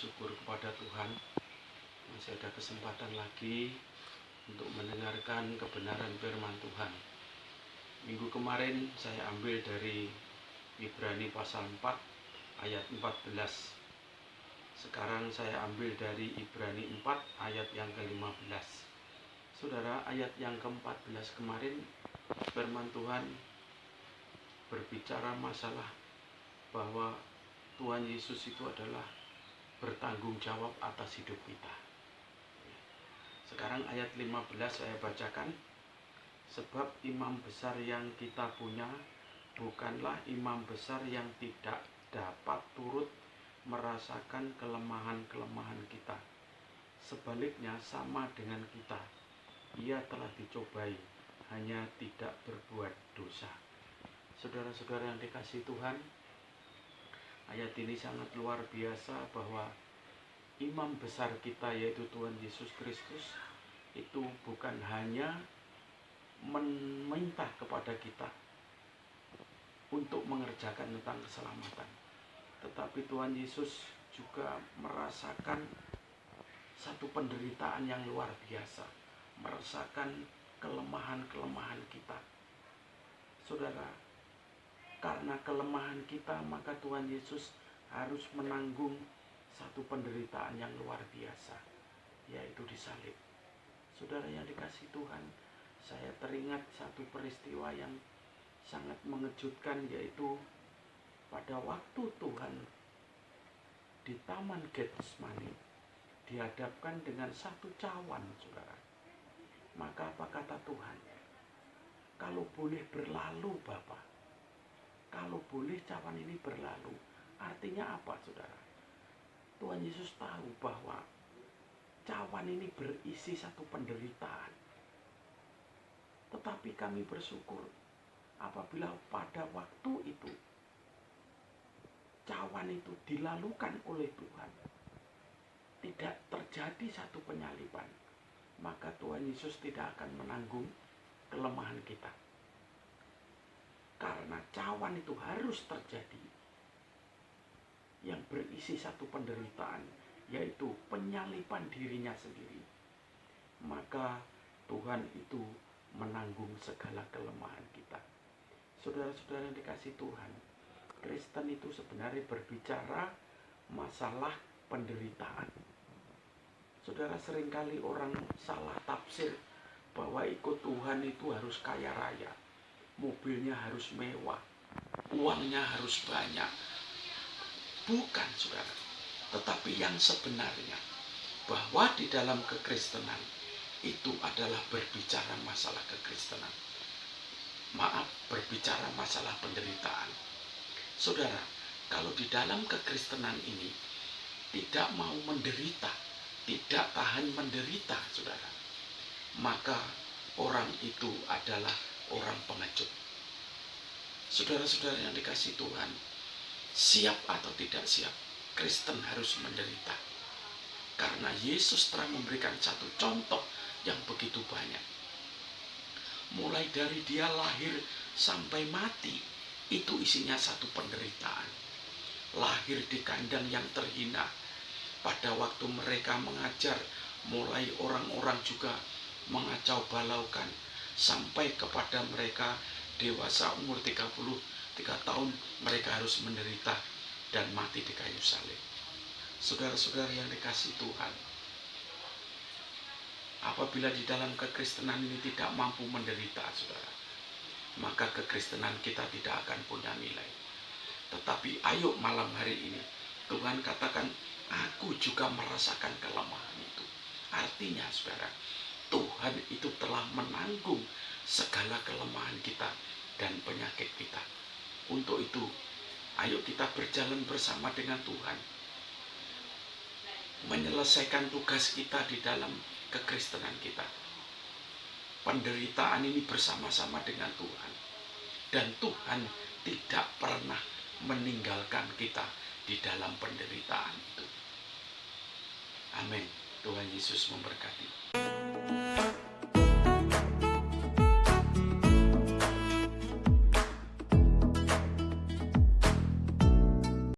bersyukur kepada Tuhan masih ada kesempatan lagi untuk mendengarkan kebenaran firman Tuhan. Minggu kemarin saya ambil dari Ibrani pasal 4 ayat 14. Sekarang saya ambil dari Ibrani 4 ayat yang ke-15. Saudara, ayat yang ke-14 kemarin firman Tuhan berbicara masalah bahwa Tuhan Yesus itu adalah bertanggung jawab atas hidup kita. Sekarang ayat 15 saya bacakan. Sebab imam besar yang kita punya bukanlah imam besar yang tidak dapat turut merasakan kelemahan-kelemahan kita. Sebaliknya sama dengan kita. Ia telah dicobai, hanya tidak berbuat dosa. Saudara-saudara yang dikasihi Tuhan, ayat ini sangat luar biasa bahwa imam besar kita yaitu Tuhan Yesus Kristus itu bukan hanya meminta kepada kita untuk mengerjakan tentang keselamatan, tetapi Tuhan Yesus juga merasakan satu penderitaan yang luar biasa, merasakan kelemahan-kelemahan kita. Saudara, karena kelemahan kita maka Tuhan Yesus harus menanggung satu penderitaan yang luar biasa, yaitu disalib. Saudara yang dikasihi Tuhan, saya teringat satu peristiwa yang sangat mengejutkan, yaitu pada waktu Tuhan di Taman Getsemani dihadapkan dengan satu cawan, saudara. Maka apa kata Tuhan? Kalau boleh berlalu Bapa, kalau boleh cawan ini berlalu, artinya apa, saudara? Tuhan Yesus tahu bahwa cawan ini berisi satu penderitaan. Tetapi kami bersyukur apabila pada waktu itu cawan itu dilalukan oleh Tuhan, tidak terjadi satu penyaliban, maka Tuhan Yesus tidak akan menanggung kelemahan kita. Karena cawan itu harus terjadi, yang berisi satu penderitaan, yaitu penyaliban dirinya sendiri. Maka Tuhan itu menanggung segala kelemahan kita. Saudara-saudara yang dikasihi Tuhan, Kristen itu sebenarnya berbicara masalah penderitaan. Saudara, seringkali orang salah tafsir bahwa ikut Tuhan itu harus kaya raya, mobilnya harus mewah, uangnya harus banyak. Bukan, saudara. Tetapi yang sebenarnya bahwa di dalam kekristenan itu adalah berbicara masalah kekristenan. Berbicara masalah penderitaan. Saudara, kalau di dalam kekristenan ini tidak mau menderita, tidak tahan menderita, saudara, maka orang itu adalah orang pengecut. Saudara-saudara yang dikasihi Tuhan, siap atau tidak siap, Kristen harus menderita. Karena Yesus telah memberikan satu contoh yang begitu banyak. Mulai dari dia lahir sampai mati, itu isinya satu penderitaan. Lahir di kandang yang terhina. Pada waktu mereka mengajar, mulai orang-orang juga mengacau balaukan. Sampai kepada mereka dewasa umur 33 tahun, mereka harus menderita dan mati di kayu salib. Saudara-saudara yang dikasihi Tuhan, apabila di dalam kekristenan ini tidak mampu menderita, saudara, maka kekristenan kita tidak akan punya nilai. Tetapi ayo malam hari ini Tuhan katakan, aku juga merasakan kelemahan itu. Artinya, saudara, Tuhan itu telah menanggung segala kelemahan kita dan penyakit kita. Untuk itu, ayo kita berjalan bersama dengan Tuhan, menyelesaikan tugas kita di dalam kekristenan kita. Penderitaan ini bersama-sama dengan Tuhan. Dan Tuhan tidak pernah meninggalkan kita di dalam penderitaan itu. Amin. Tuhan Yesus memberkati.